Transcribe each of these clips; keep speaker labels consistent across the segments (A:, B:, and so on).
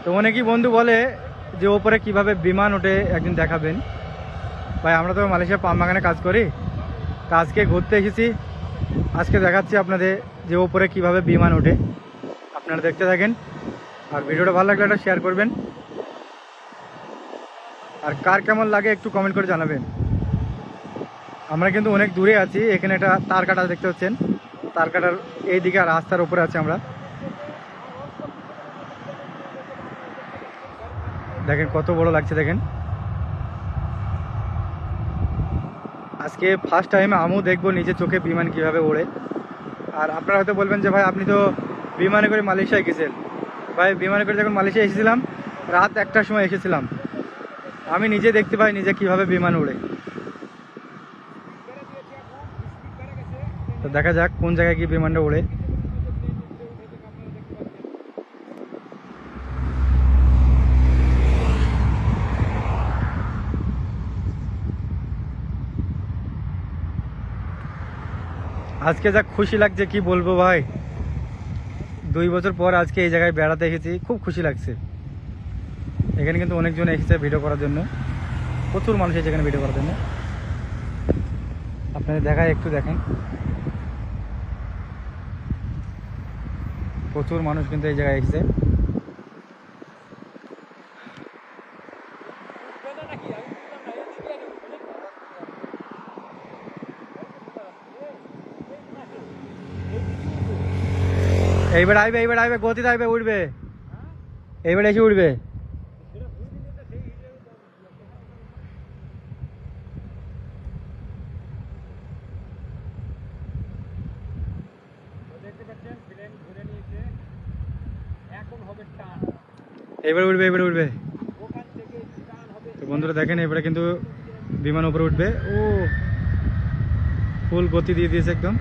A: তো অনেকই বন্ধু বলে যে ওপরে কিভাবে বিমান ওঠে একদিন দেখাবেন। ভাই আমরা তো মালয়েশিয়া পাম বাগানে কাজ করি, তো আজকে ঘুরতে এসেছি, আজকে দেখাচ্ছি আপনাদের যে ওপরে কিভাবে বিমান ওঠে। আপনারা দেখতে থাকেন, আর ভিডিওটা ভালো লাগলে একটা শেয়ার করবেন, আর কার কেমন লাগে একটু কমেন্ট করে জানাবেন। আমরা কিন্তু অনেক দূরে আছি, এখানে একটা তার কাটা দেখতে পাচ্ছেন, তার কাটার এই দিকে রাস্তার উপরে আছে আমরা। দেখেন কত বড় লাগছে দেখেন। আজকে ফার্স্ট টাইম আমিও দেখবো নিজের চোখে বিমান কিভাবে ওড়ে। আর আপনারা হয়তো বলবেন যে ভাই আপনি তো বিমানে করে মালয়েশিয়ায় গেছেন। ভাই বিমানে করে যখন মালয়েশিয়া এসেছিলাম রাত 1টার সময় এসেছিলাম, আমি নিজে দেখতে পাই নিজে কিভাবে বিমান ওড়ে। তো দেখা যাক কোন জায়গায় গিয়ে বিমানটা ওড়ে। আজকে যা খুশি লাগছে কি বলবো ভাই, 2 বছর পর আজকে এই জায়গায় বেড়াতে এসেছি, খুব খুশি লাগছে। এখানে কিন্তু অনেকজন এসেছে ভিডিও করার জন্য, প্রচুর মানুষ এসেছে এখানে ভিডিও করার জন্য। আপনাদের দেখায় একটু দেখেন, প্রচুর মানুষ কিন্তু এই জায়গায় এসেছে। এইবার আইবে, এইবার আইবে, গতিতে আইবে, উঠবে, এইবার এসে উঠবে। এবার উঠবে, এবার উঠবে। তো বন্ধুরা দেখেন এবারে কিন্তু বিমান উপরে উঠবে। ও ফুল গতি দিয়ে দিয়েছে একদম।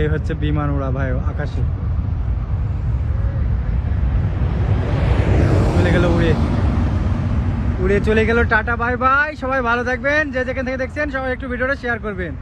A: এই হচ্ছে বিমান ওড়া ভাই, আকাশে চলে গেল, উড়ে উড়ে চলে গেল। টাটা বাই বাই, সবাই ভালো থাকবেন, যে যেখান থেকে দেখছেন সবাই একটু ভিডিওটা শেয়ার করবেন।